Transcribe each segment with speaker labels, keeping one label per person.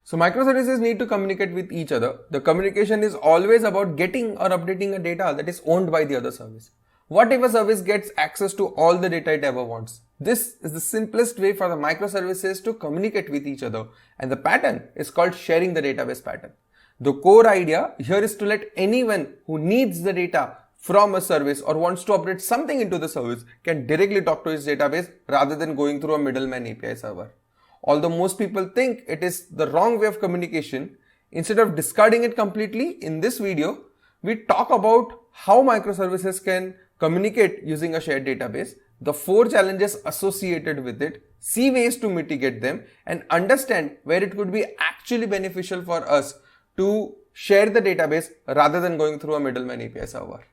Speaker 1: So microservices need to communicate with each other. The communication is always about getting or updating a data that is owned by the other service. What if a service gets access to all the data it ever wants? This is the simplest way for the microservices to communicate with each other, and the pattern is called sharing the database pattern. The core idea here is to let anyone who needs the data from a service or wants to update something into the service can directly talk to its database rather than going through a middleman API server. Although most people think it is the wrong way of communication, instead of discarding it completely, in this video, we talk about how microservices can communicate using a shared database, the 4 challenges associated with it, see ways to mitigate them, and understand where it could be actually beneficial for us to share the database rather than going through a middleman API server.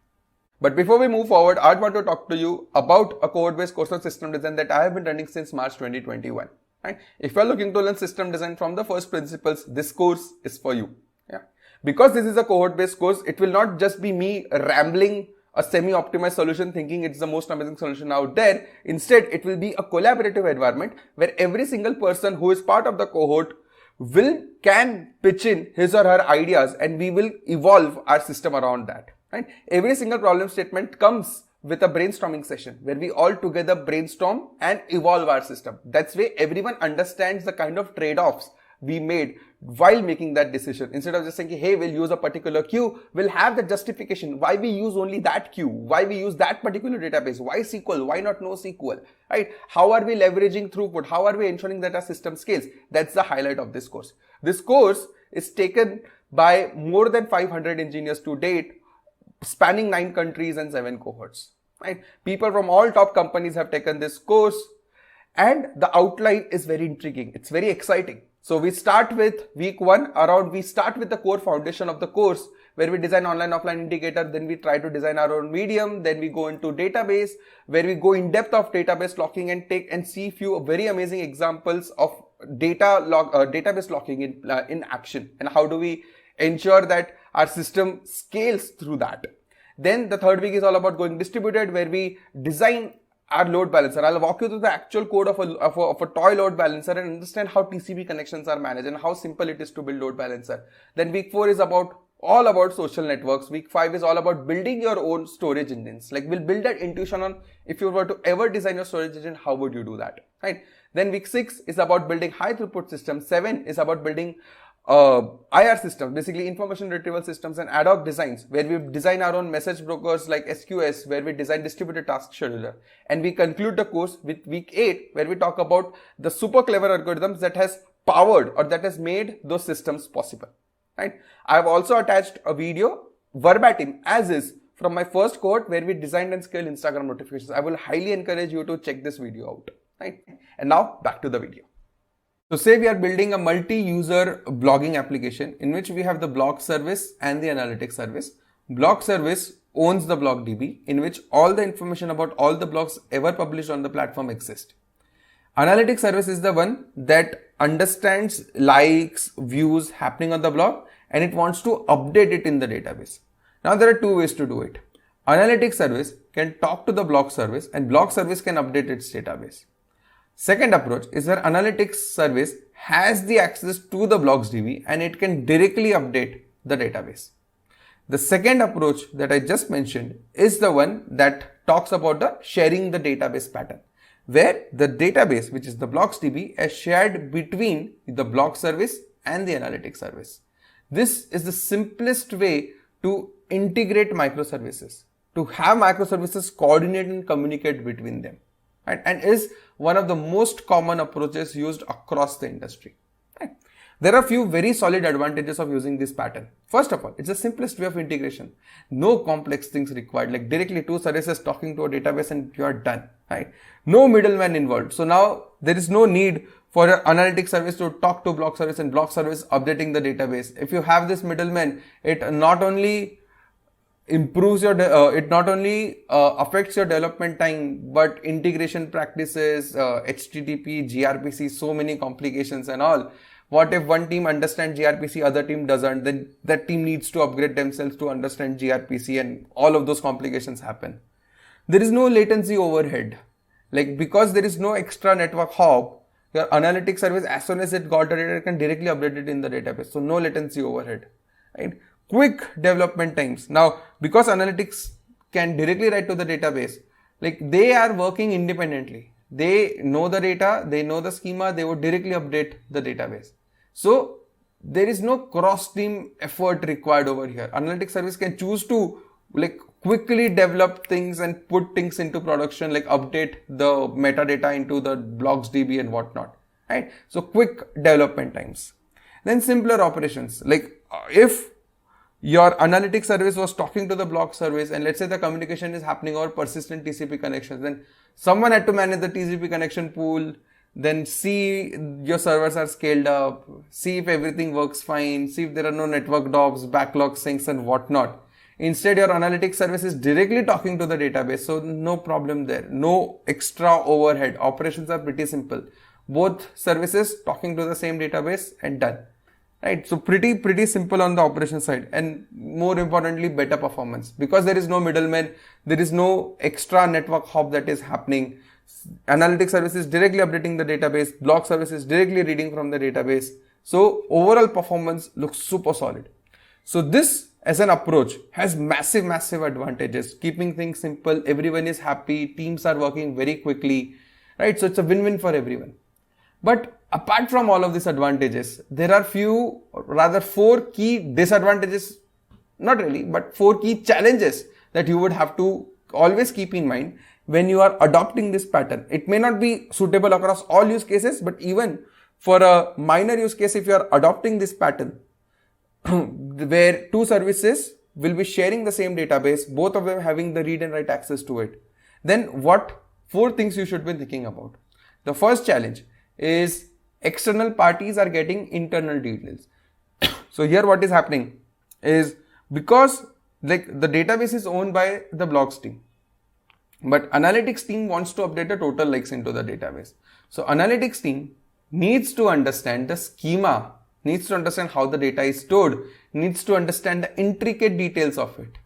Speaker 1: But before we move forward, I want to talk to you about a code-based course on system design that I have been running since March 2021. Right? If you are looking to learn system design from the first principles, this course is for you. Yeah. Because this is a cohort-based course, it will not just be me rambling a semi-optimized solution thinking it's the most amazing solution out there. Instead, it will be a collaborative environment where every single person who is part of the cohort can pitch in his or her ideas, and we will evolve our system around that. Right? Every single problem statement comes with a brainstorming session where we all together brainstorm and evolve our system. That's way everyone understands the kind of trade-offs we made while making that decision. Instead of just saying, hey, we'll use a particular queue, we'll have the justification why we use only that queue, why we use that particular database, why SQL, why not NoSQL, right? How are we leveraging throughput? How are we ensuring that our system scales? That's the highlight of this course. This course is taken by more than 500 engineers to date, spanning 9 countries and 7 cohorts. Right? People from all top companies have taken this course, and the outline is very intriguing. It's very exciting. So we start with week 1 we start with the core foundation of the course where we design online-offline integrator, then we try to design our own medium, then we go into database where we go in depth of database locking and see few very amazing examples of database locking in action, and how do we ensure that our system scales through that. Then the third week is all about going distributed where we design our load balancer. I'll walk you through the actual code of a toy load balancer and understand how TCP connections are managed and how simple it is to build load balancer. Then week 4 is all about social networks. Week 5 is all about building your own storage engines. Like we'll build that intuition on if you were to ever design your storage engine, how would you do that, right? Then week 6 is about building high throughput systems. 7 is about building IR systems, basically information retrieval systems and ad hoc designs, where we design our own message brokers like SQS, where we design distributed task scheduler. And we conclude the course with week 8, where we talk about the super clever algorithms that has powered or that has made those systems possible. Right? I have also attached a video verbatim as is from my first cohort where we designed and scaled Instagram notifications. I will highly encourage you to check this video out. Right? And now back to the video. So say we are building a multi-user blogging application in which we have the blog service and the analytics service. Blog service owns the blog DB in which all the information about all the blogs ever published on the platform exist. Analytics service is the one that understands likes, views happening on the blog, and it wants to update it in the database. Now there are 2 ways to do it. Analytics service can talk to the blog service and blog service can update its database. Second approach is where analytics service has the access to the blogs DB and it can directly update the database. The second approach that I just mentioned is the one that talks about the sharing the database pattern, where the database, which is the blogs DB, is shared between the blog service and the analytics service. This is the simplest way to integrate microservices, to have microservices coordinate and communicate between them. Right? And is one of the most common approaches used across the industry. Right? There are a few very solid advantages of using this pattern. First of all, it's the simplest way of integration. No complex things required, like directly 2 services talking to a database and you are done. Right? No middleman involved. So now there is no need for an analytics service to talk to blog service and blog service updating the database. If you have this middleman, it not only improves your affects your development time, but integration practices, HTTP, gRPC, so many complications and all. What if one team understands gRPC, other team doesn't? Then that team needs to upgrade themselves to understand gRPC and all of those complications happen. There is no latency overhead. Like because there is no extra network hop, your analytics service, as soon as it got the data, it can directly update it in the database. So no latency overhead, right? Quick development times. Now, because analytics can directly write to the database, like they are working independently. They know the data, they know the schema, they would directly update the database. So there is no cross-team effort required over here. Analytics service can choose to like quickly develop things and put things into production, like update the metadata into the blocks DB and whatnot, right? So quick development times. Then simpler operations, like if your analytics service was talking to the block service, and let's say the communication is happening over persistent TCP connections, then someone had to manage the TCP connection pool, then see your servers are scaled up, see if everything works fine, see if there are no network drops, backlog syncs and whatnot. Instead, your analytics service is directly talking to the database, so no problem there, no extra overhead. Operations are pretty simple. Both services talking to the same database and done. Right, so pretty simple on the operation side, and more importantly, better performance, because there is no middleman, there is no extra network hop that is happening. Analytics service is directly updating the database, block service is directly reading from the database. So overall performance looks super solid. So this as an approach has massive advantages, keeping things simple, everyone is happy, teams are working very quickly, right? So it's a win-win for everyone. But apart from all of these advantages, there are four key disadvantages, not really, but four key challenges that you would have to always keep in mind when you are adopting this pattern. It may not be suitable across all use cases, but even for a minor use case, if you are adopting this pattern, where two services will be sharing the same database, both of them having the read and write access to it, then what four things you should be thinking about. The first challenge is external parties are getting internal details. So here what is happening is, because like the database is owned by the blocks team, but analytics team wants to update the total likes into the database. So analytics team needs to understand the schema, needs to understand how the data is stored, needs to understand the intricate details of it,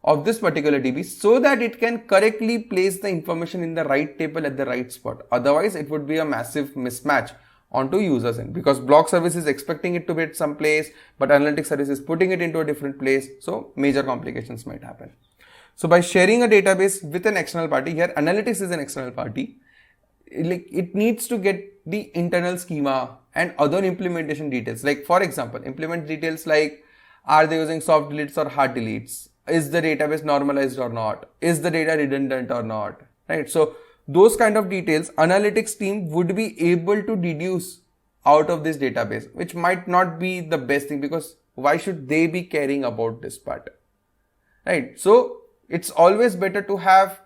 Speaker 1: of this particular DB, so that it can correctly place the information in the right table at the right spot. Otherwise, it would be a massive mismatch onto users end, because block service is expecting it to be at some place, but analytics service is putting it into a different place. So major complications might happen. So by sharing a database with an external party, here analytics is an external party, it needs to get the internal schema and other implementation details. Like for example, implement details like, are they using soft deletes or hard deletes? Is the database normalized or not? Is the data redundant or not? Right? So those kind of details analytics team would be able to deduce out of this database, which might not be the best thing, because why should they be caring about this part? Right? So it's always better to have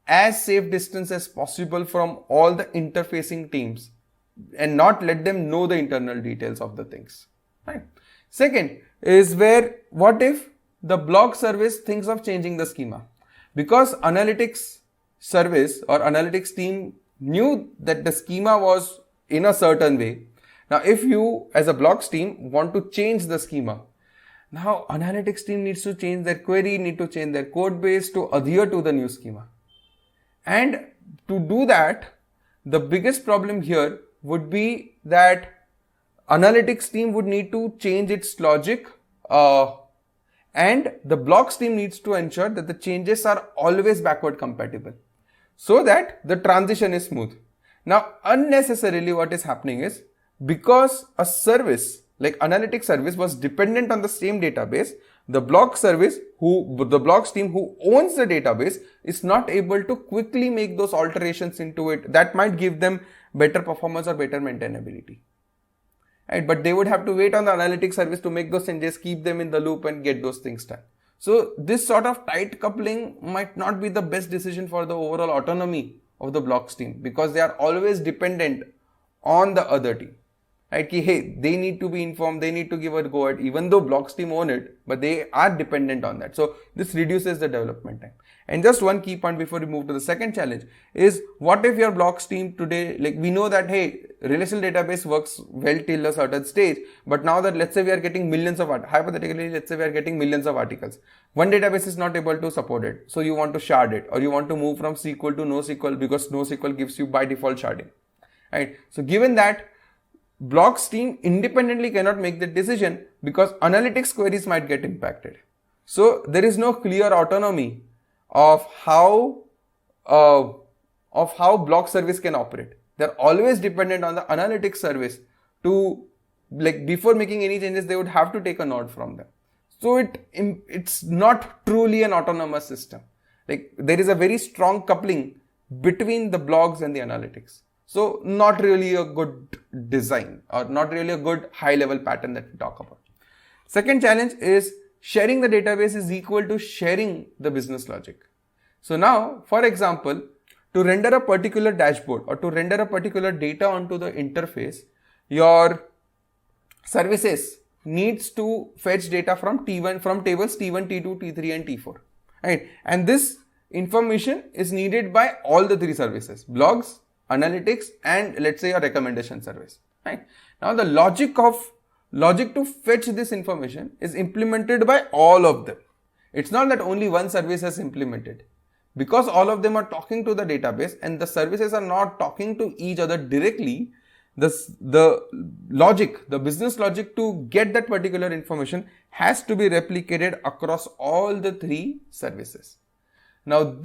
Speaker 1: as safe distance as possible from all the interfacing teams and not let them know the internal details of the things. Right? Second is where, what if the block service thinks of changing the schema? Because analytics service or analytics team knew that the schema was in a certain way. Now, if you as a blocks team want to change the schema, now analytics team needs to change their query, need to change their code base to adhere to the new schema. And to do that, the biggest problem here would be that analytics team would need to change its logic, and the blocks team needs to ensure that the changes are always backward compatible so that the transition is smooth. Now, unnecessarily what is happening is, because a service like analytics service was dependent on the same database, the block service the blocks team who owns the database is not able to quickly make those alterations into it that might give them better performance or better maintainability. Right? But they would have to wait on the analytics service to make those changes, keep them in the loop and get those things done. So this sort of tight coupling might not be the best decision for the overall autonomy of the blocks team, because they are always dependent on the other team. Right? Hey, they need to be informed, they need to give a go ahead, even though blocks team own it, but they are dependent on that. So this reduces the development time. And just one key point before we move to the second challenge is, what if your blocks team today, like we know that, hey, relational database works well till a certain stage, but now that let's say we are getting millions of, hypothetically, let's say we are getting millions of articles. One database is not able to support it. So you want to shard it, or you want to move from SQL to NoSQL, because NoSQL gives you by default sharding. right? So given that, Blocks team independently cannot make the decision because analytics queries might get impacted. So there is no clear autonomy of how block service can operate. They're always dependent on the analytics service to, like, before making any changes, they would have to take a nod from them. So it's not truly an autonomous system. Like, there is a very strong coupling between the blogs and the analytics. So not really a good design, or not really a good high level pattern that we talk about. Second challenge is sharing the database is equal to sharing the business logic. So now, for example, to render a particular dashboard or to render a particular data onto the interface, your services needs to fetch data from T1, from tables T1, T2, T3 and T4, right? And this information is needed by all the three services: blogs, analytics, and let's say a recommendation service, right? Now the logic to fetch this information is implemented by all of them. It's not that only one service has implemented, because all of them are talking to the database and the services are not talking to each other directly. The business logic to get that particular information has to be replicated across all the three services. Now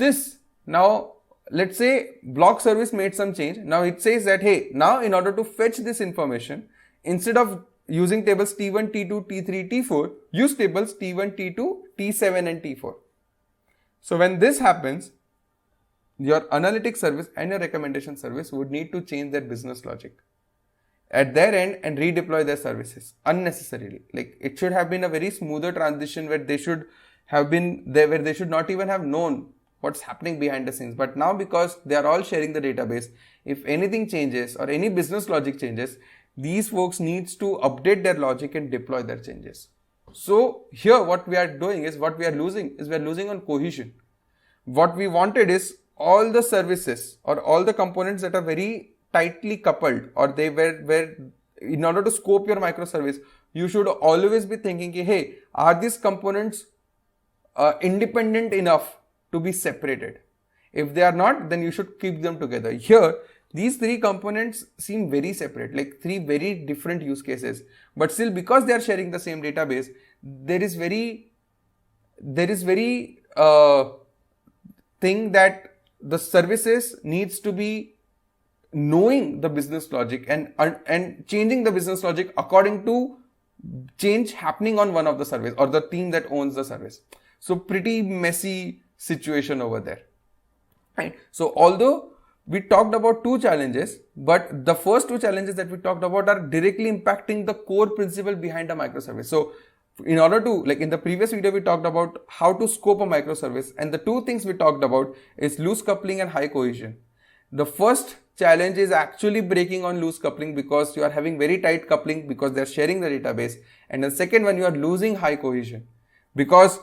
Speaker 1: let's say block service made some change. Now it says that, hey, now in order to fetch this information, instead of using tables T1, T2, T3, T4, use tables T1, T2, T7 and T4. So when this happens, your analytics service and your recommendation service would need to change their business logic at their end and redeploy their services unnecessarily. Like, it should have been a very smoother transition where they should have been there, where they should not even have known what's happening behind the scenes. But now, because they are all sharing the database, if anything changes or any business logic changes, these folks needs to update their logic and deploy their changes. So here what we are doing is, what we are losing on cohesion. What we wanted is all the services or all the components that are very tightly coupled, or they were in order to scope your microservice, you should always be thinking, hey, are these components independent enough to be separated? If they are not, then you should keep them together. Here, these three components seem very separate, like three very different use cases, but still, because they are sharing the same database, there is very thing that the services needs to be knowing the business logic and changing the business logic according to change happening on one of the service or the team that owns the service. So pretty messy situation over there, right? So although we talked about two challenges, but the first two challenges that we talked about are directly impacting the core principle behind a microservice. So in order to, like in the previous video, we talked about how to scope a microservice, and the two things we talked about is loose coupling and high cohesion. The first challenge is actually breaking on loose coupling because you are having very tight coupling because they are sharing the database. And the second one, you are losing high cohesion because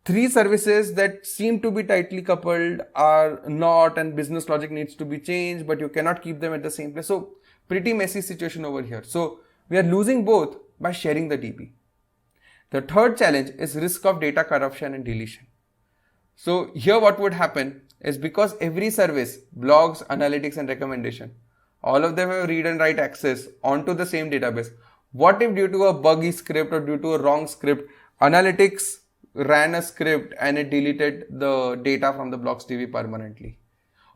Speaker 1: three services that seem to be tightly coupled are not, and business logic needs to be changed, but you cannot keep them at the same place. So pretty messy situation over here. So we are losing both by sharing the DB. The third challenge is risk of data corruption and deletion. So here what would happen is, because every service, blogs, analytics and recommendation, all of them have read and write access onto the same database. What if due to a buggy script or due to a wrong script, analytics ran a script and it deleted the data from the blogs DB permanently,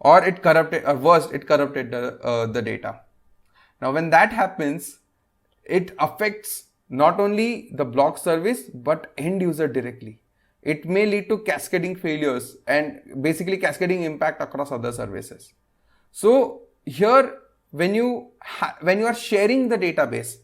Speaker 1: or it corrupted, or worse, it corrupted the data. Now when that happens, it affects not only the blog service but end user directly. It may lead to cascading failures and basically cascading impact across other services. So here, when you are sharing the database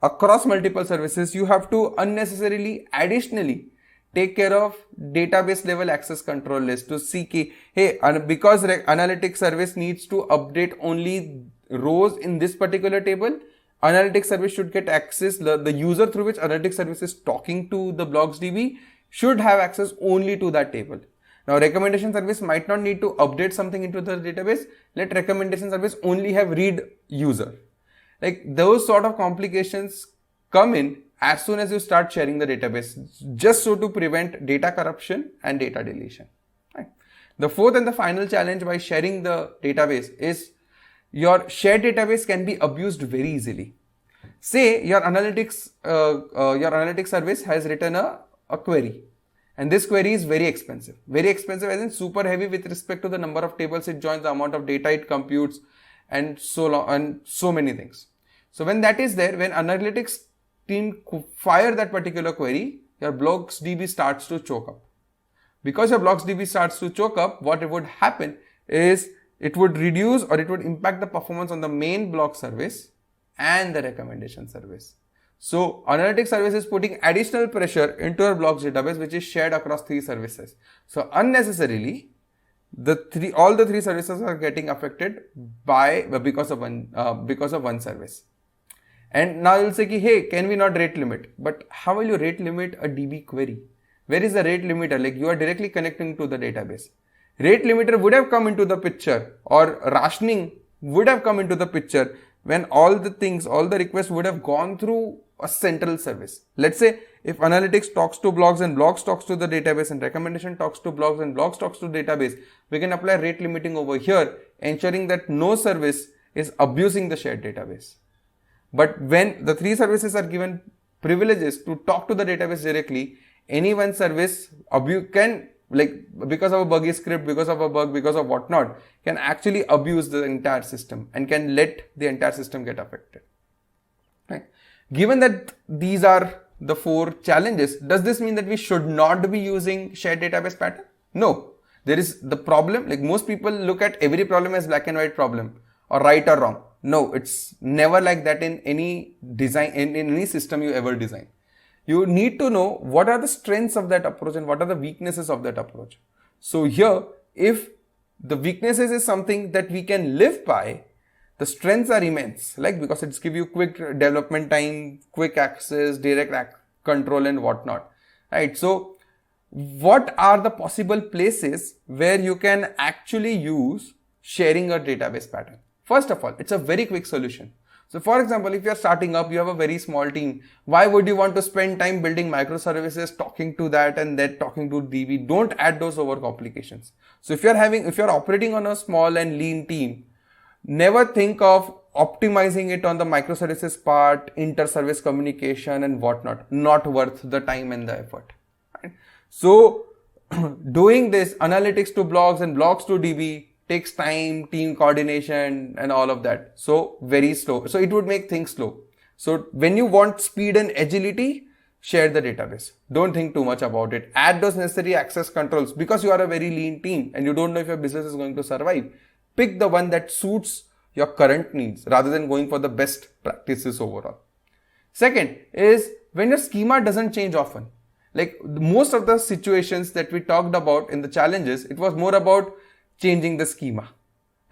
Speaker 1: across multiple services, you have to unnecessarily additionally take care of database level access control list to see, hey, because analytics service needs to update only rows in this particular table, analytics service should get access, the user through which analytics service is talking to the blogs DB should have access only to that table. Now recommendation service might not need to update something into the database. Let recommendation service only have read user. Like those sort of complications come in as soon as you start sharing the database, just so to prevent data corruption and data deletion. Right. The fourth and the final challenge by sharing the database is your shared database can be abused very easily. Say your analytics service has written a query, and this query is very expensive. Very expensive as in super heavy with respect to the number of tables it joins, the amount of data it computes, and so many things. So when that is there, when analytics team fire that particular query, your blocksdb starts to choke up. Because your blocksdb starts to choke up, what would happen is it would reduce or it would impact the performance on the main block service and the recommendation service. So analytics service is putting additional pressure into your blocks database, which is shared across 3 services. So unnecessarily, all the 3 services are getting affected because of one service. And now you'll say, hey, can we not rate limit? But how will you rate limit a DB query? Where is the rate limiter? Like, you are directly connecting to the database. Rate limiter would have come into the picture, or rationing would have come into the picture when all the requests would have gone through a central service. Let's say if analytics talks to blogs and blogs talks to the database and recommendation talks to blogs and blogs talks to database, we can apply rate limiting over here, ensuring that no service is abusing the shared database. But when the 3 services are given privileges to talk to the database directly, any one service can, like, because of a buggy script, because of a bug, because of whatnot, can actually abuse the entire system and can let the entire system get affected. Right? Given that these are the 4 challenges, does this mean that we should not be using shared database pattern? No. There is the problem, like most people look at every problem as black and white problem, or right or wrong. No, it's never like that in any design, in any system you ever design. You need to know what are the strengths of that approach and what are the weaknesses of that approach. So here, if the weaknesses is something that we can live by, the strengths are immense, like because it's give you quick development time, quick access, direct control and whatnot, right? So what are the possible places where you can actually use sharing a database pattern? First of all, it's a very quick solution. So for example, if you're starting up, you have a very small team. Why would you want to spend time building microservices, talking to that and then talking to DB? Don't add those over complications. So if you're operating on a small and lean team, never think of optimizing it on the microservices part, inter-service communication and whatnot. Not worth the time and the effort. Right? So doing this analytics to blogs and blogs to DB takes time, team coordination and all of that. So very slow. So it would make things slow. So when you want speed and agility, share the database. Don't think too much about it. Add those necessary access controls because you are a very lean team and you don't know if your business is going to survive. Pick the one that suits your current needs rather than going for the best practices overall. Second is when your schema doesn't change often. Like most of the situations that we talked about in the challenges, it was more about changing the schema,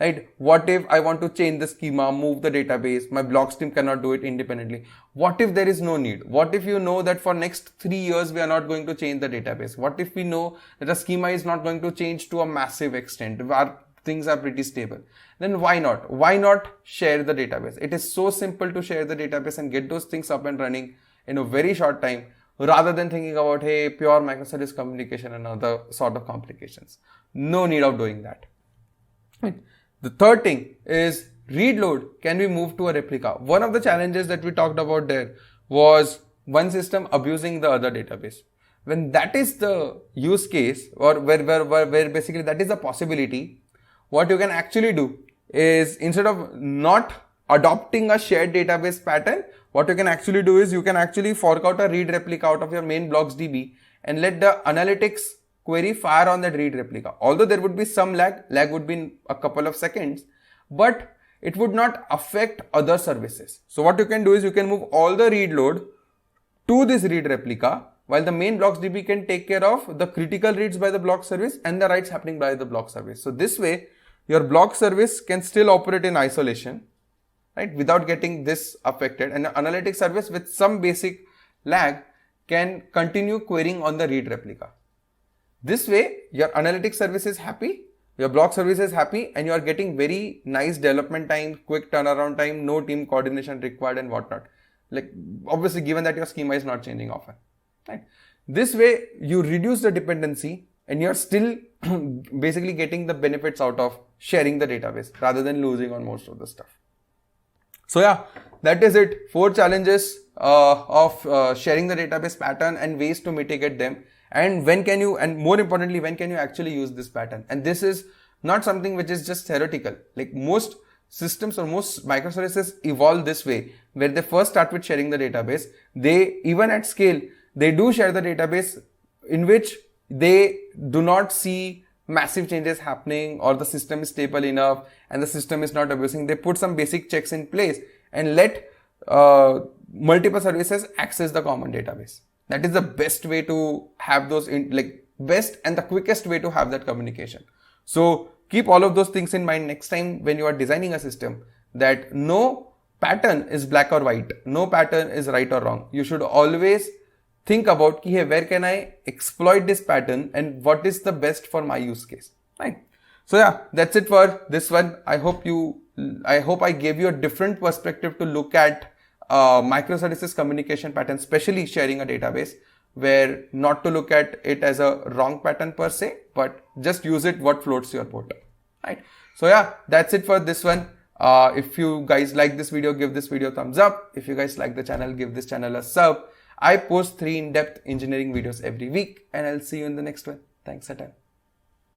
Speaker 1: right? What if I want to change the schema, move the database, my blocks team cannot do it independently? What if there is no need? What if you know that for next 3 years we are not going to change the database? What if we know that the schema is not going to change to a massive extent? Our things are pretty stable. Then why not? Why not share the database? It is so simple to share the database and get those things up and running in a very short time, rather than thinking about, hey, pure microservice communication and other sort of complications. No need of doing that. Right. The third thing is read load can be moved to a replica. One of the challenges that we talked about there was one system abusing the other database. When that is the use case, or where basically that is a possibility, what you can actually do is, instead of not adopting a shared database pattern, what you can actually do is you can actually fork out a read replica out of your main blocks DB and let the analytics query fire on that read replica. Although there would be some lag would be in a couple of seconds, but it would not affect other services. So what you can do is you can move all the read load to this read replica, while the main blocks DB can take care of the critical reads by the block service and the writes happening by the block service. So this way, your block service can still operate in isolation, right, without getting this affected, and the analytics service with some basic lag can continue querying on the read replica. This way, your analytics service is happy, your block service is happy, and you are getting very nice development time, quick turnaround time, no team coordination required and whatnot. Like, obviously, given that your schema is not changing often, right? This way, you reduce the dependency and you're still basically getting the benefits out of sharing the database rather than losing on most of the stuff. So yeah, that is it. 4 challenges of sharing the database pattern and ways to mitigate them. And when can you, and more importantly, when can you actually use this pattern? And this is not something which is just theoretical. Like most systems or most microservices evolve this way, where they first start with sharing the database. They, even at scale, they do share the database in which they do not see massive changes happening or the system is stable enough and the system is not abusing. They put some basic checks in place and let multiple services access the common database. That is the best way to have those best and the quickest way to have that communication. So keep all of those things in mind next time when you are designing a system, that no pattern is black or white, no pattern is right or wrong. You should always think about, hey, where can I exploit this pattern and what is the best for my use case, right? So yeah, that's it for this one. I hope I gave you a different perspective to look at microservices communication pattern, especially sharing a database, where not to look at it as a wrong pattern per se, but just use it what floats your boat, right? So yeah, that's it for this one. If you guys like this video, give this video a thumbs up. If you guys like the channel, give this channel a sub. I post 3 in-depth engineering videos every week, and I'll see you in the next one. Thanks a ton.